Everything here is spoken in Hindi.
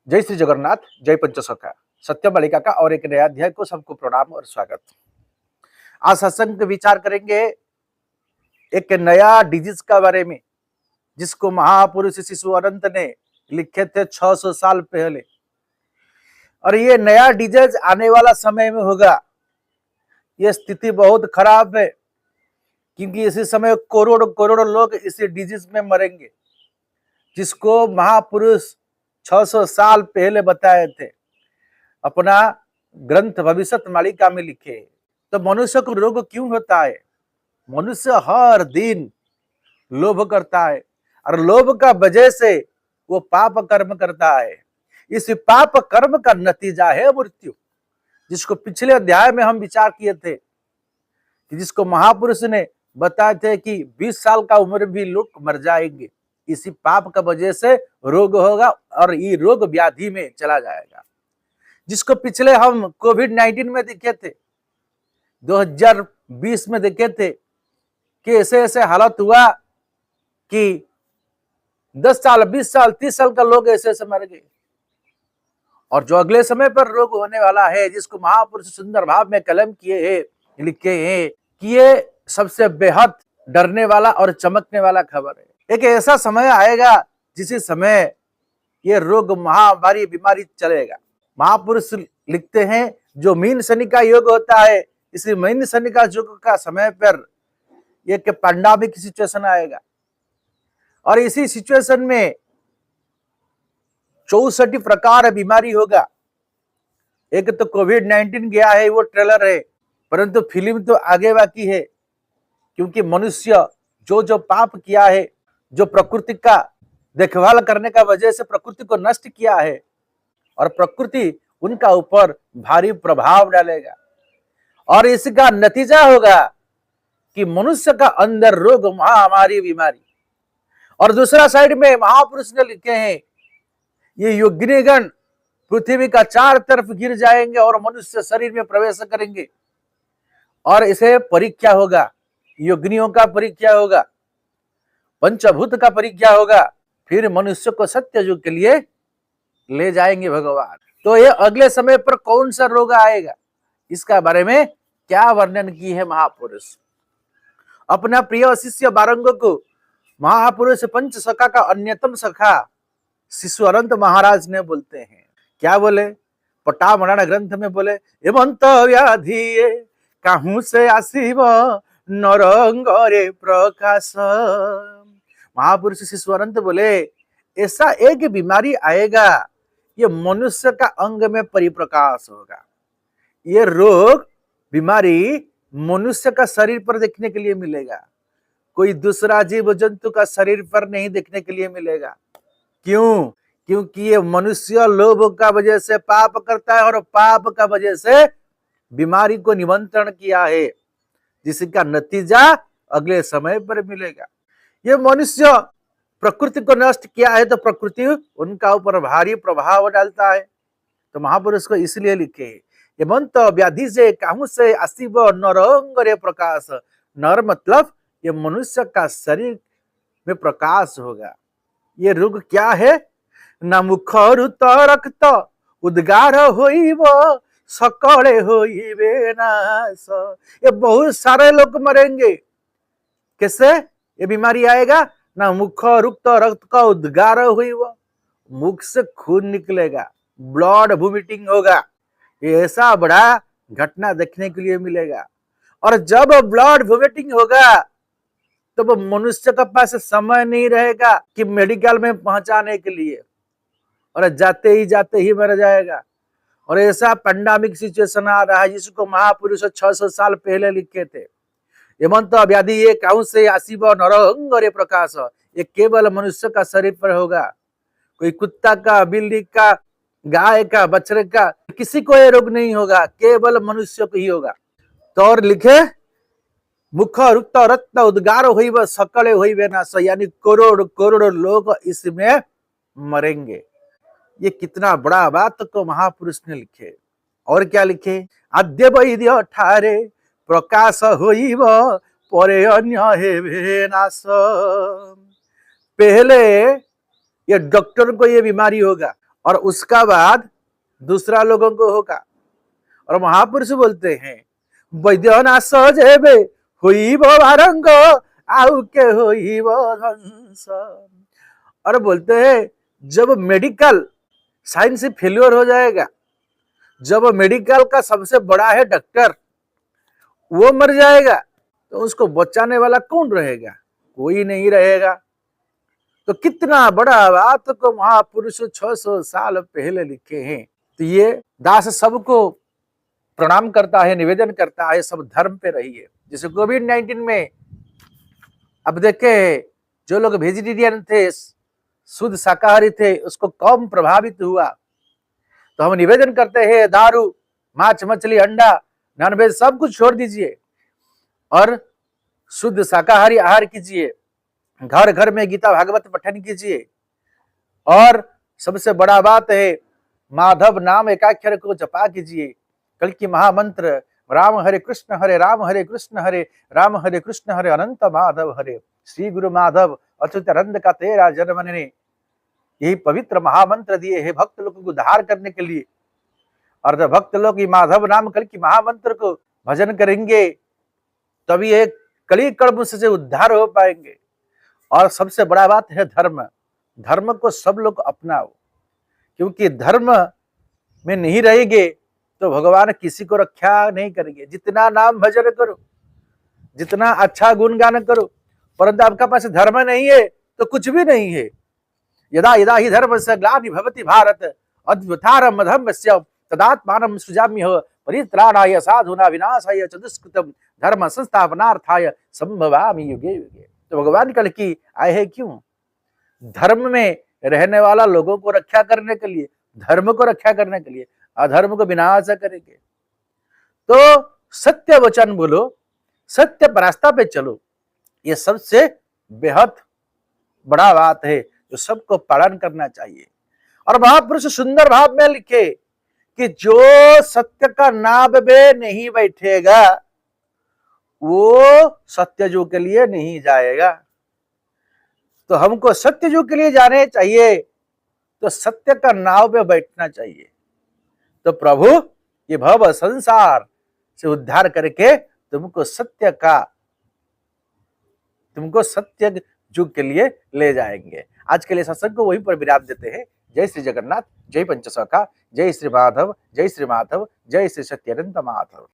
जय श्री जगन्नाथ, जय पंचसखा। सत्य बालिका का और एक नया अध्याय को सबको प्रणाम और स्वागत। आज सत्संग विचार करेंगे एक नया डिजीज का बारे में, जिसको महापुरुष शिशु अनंत ने लिखे थे 600 साल पहले। और ये नया डिजीज आने वाला समय में होगा। ये स्थिति बहुत खराब है, क्योंकि इसी समय करोड़ करोड़ लोग इसी डिजीज में मरेंगे, जिसको महापुरुष 600 साल पहले बताए थे, अपना ग्रंथ भविष्य मालिका में लिखे। तो मनुष्य को रोग क्यों होता है? मनुष्य हर दिन लोभ करता है, और लोभ का वजह से वो पाप कर्म करता है। इस पाप कर्म का नतीजा है मृत्यु, जिसको पिछले अध्याय में हम विचार किए थे, कि जिसको महापुरुष ने बताए थे कि 20 साल का उम्र भी लोग मर जाएंगे। इसी पाप का वजह से रोग होगा और ये रोग व्याधि में चला जाएगा, जिसको पिछले हम कोविड-19 में देखे थे, 2020 में देखे थे कि ऐसे ऐसे हालत हुआ कि 10 साल 20 साल 30 साल का लोग ऐसे ऐसे मर गए। और जो अगले समय पर रोग होने वाला है, जिसको महापुरुष सुंदर भाव में कलम किए हैं, लिखे हैं कि ये सबसे बेहद डरने वाला और चमकने वाला खबर है। एक ऐसा समय आएगा जिस समय ये रोग महामारी बीमारी चलेगा। महापुरुष लिखते हैं, जो मीन शनि का योग होता है, इसी मीन शनि का योग का समय पर एक पैंडेमिक सिचुएशन आएगा। और इसी सिचुएशन में 64 प्रकार बीमारी होगा। एक तो कोविड-19 गया है, वो ट्रेलर है, परंतु फिल्म तो आगे बाकी है। क्योंकि मनुष्य जो जो पाप किया है, जो प्रकृति का देखभाल करने का वजह से प्रकृति को नष्ट किया है, और प्रकृति उनका ऊपर भारी प्रभाव डालेगा। और इसका नतीजा होगा कि मनुष्य का अंदर रोग महामारी बीमारी। और दूसरा साइड में महापुरुष ने लिखे हैं, ये योगिनीगण पृथ्वी का चार तरफ गिर जाएंगे और मनुष्य शरीर में प्रवेश करेंगे, और इसे परीक्षा होगा, योगिनियों का परीक्षा होगा, पंचभूत का परीक्षा होगा, फिर मनुष्य को सत्य युग के लिए ले जाएंगे भगवान। तो ये अगले समय पर कौन सा रोग आएगा, इसका बारे में क्या वर्णन की है महापुरुष। अपना प्रिय शिष्य बारंग को महापुरुष पंच सखा का अन्यतम सखा शिशु अनंत महाराज ने बोलते हैं। क्या बोले? पटामराण ग्रंथ में बोले, एमंत व्याधि काहू से आसीब नरंगरे प्रकाश। महापुरुष शिशु अनंत बोले, ऐसा एक बीमारी आएगा, ये मनुष्य का अंग में परिप्रकाश होगा। ये रोग बीमारी मनुष्य का शरीर पर देखने के लिए मिलेगा, कोई दूसरा जीव जंतु का शरीर पर नहीं देखने के लिए मिलेगा। क्यों? क्योंकि ये मनुष्य लोभ का वजह से पाप करता है, और पाप का वजह से बीमारी को निमंत्रण किया है, जिसका नतीजा अगले समय पर मिलेगा। ये मनुष्य प्रकृति को नष्ट किया है, तो प्रकृति उनका ऊपर भारी प्रभाव डालता है। तो महापुरुष को इसलिए लिखे, ये मंत व्याधि से काहू से आसीब नरंगरे प्रकाश। नर मतलब ये मनुष्य का शरीर में प्रकाश होगा। ये रोग क्या है? ना मुख रुत रक्त उद्गार होइब सकले होइबे नाश। ये बहुत सारे लोग मरेंगे। कैसे ये बीमारी आएगा? ना मुख रुक्त रक्त का उद्गार होइब, मुख से खून निकलेगा, ब्लड वोमिटिंग होगा। ये ऐसा बड़ा घटना देखने के लिए मिलेगा। और जब ब्लड वोमिटिंग होगा, तो मनुष्य के पास समय नहीं रहेगा कि मेडिकल में पहुंचाने के लिए, और जाते ही मर जाएगा। और ऐसा पैंडेमिक सिचुएशन आ रहा है, जिसको महापुरुष 600 साल पहले लिखे थे। एमंत व्याधि ये काहू से आसीब नरंगरे प्रकाश। ये केवल मनुष्य का शरीर पर होगा, कोई कुत्ता का, बिल्ली का, गाय का, बछड़े का, किसी को ये रोग नहीं होगा, केवल मनुष्य को ही होगा। तो और लिखे, मुख रुक्त रक्त उद्गार होइब सकले होइबे नाश, यानी करोड़ करोड़ लोग इसमें मरेंगे। ये कितना बड़ा बात को महापुरुष ने लिखे। और क्या लिखे? आद्य वैद्य ठारे प्रकाश होइब परे अन्य हेबे नाश। पहले ये डॉक्टर को ये बीमारी होगा, और उसका बाद दूसरा लोगों को होगा। और महापुरुष बोलते हैं वैद्य ना सजेबे हुई वो भारंग आउ के हुई वो ध्वंस। और बोलते हैं जब मेडिकल साइंस फेल्योर हो जाएगा, जब मेडिकल का सबसे बड़ा है डॉक्टर वो मर जाएगा, तो उसको बचाने वाला कौन रहेगा? कोई नहीं रहेगा। तो कितना बड़ा बात को महापुरुष 600 साल पहले लिखे हैं। तो ये दास सबको प्रणाम करता है, निवेदन करता है, सब धर्म पे रहिए। जैसे कोविड-19 में अब देखे जो लोग वेजिटेरियन थे, शुद्ध शाकाहारी थे, उसको कम प्रभावित हुआ। तो हम निवेदन करते हैं दारू, मांस, मछली, अंडा, नॉनवेज सब कुछ छोड़ दीजिए और शुद्ध शाकाहारी आहार कीजिए। घर घर में गीता भागवत पठन कीजिए। और सबसे बड़ा बात है माधव नाम एकाक्षर को जपा कीजिए। कल की महामंत्र राम हरे कृष्ण हरे राम हरे कृष्ण हरे राम हरे कृष्ण हरे अनंत माधव हरे। श्री गुरु माधव अच्युतानंद का तेरा जन्म ने यही पवित्र महामंत्र दिए हैं भक्त लोगों को उद्धार करने के लिए। और जब भक्त लोग माधव नाम कल की महामंत्र को भजन करेंगे तभी एक कली कर्म से उद्धार हो पाएंगे। और सबसे बड़ा बात है धर्म। धर्म को सब लोग अपनाओ, क्योंकि धर्म में नहीं रहेंगे तो भगवान किसी को रक्षा नहीं करेंगे। जितना नाम भजन करो, जितना अच्छा गुणगान करो, परंतु आपका पास धर्म नहीं है तो कुछ भी नहीं है। यदा यदा ही धर्म से ग्लानि भवति भारत अद्भुतारं धर्मस्य तदात्मानं सृजाम्यहं परित्राणाय साधूनां विनाशाय च दुष्कृतं धर्म संस्थापनार्थाय संभवामि युगे युगे। तो भगवान कल की आए हैं क्यों? धर्म में रहने वाला लोगों को रक्षा करने के लिए, धर्म को रक्षा करने के लिए, अधर्म को विनाश करेंगे। तो सत्य वचन बोलो, सत्य पर रास्ता पे चलो, ये सबसे बेहद बड़ा बात है जो सबको पालन करना चाहिए। और महापुरुष सुंदर भाव में लिखे कि जो सत्य का नाभ में नहीं बैठेगा वो सत्ययुग के लिए नहीं जाएगा। तो हमको सत्ययुग के लिए जाने चाहिए तो सत्य का नाव में बैठना चाहिए। तो प्रभु ये भव संसार से उद्धार करके तुमको सत्य युग के लिए ले जाएंगे। आज के लिए सत्संग को वहीं पर विराम देते हैं। जय श्री जगन्नाथ, जय पंचसखा, जय श्री माधव, जय श्री माधव, जय श्री सत्यानंद माधव।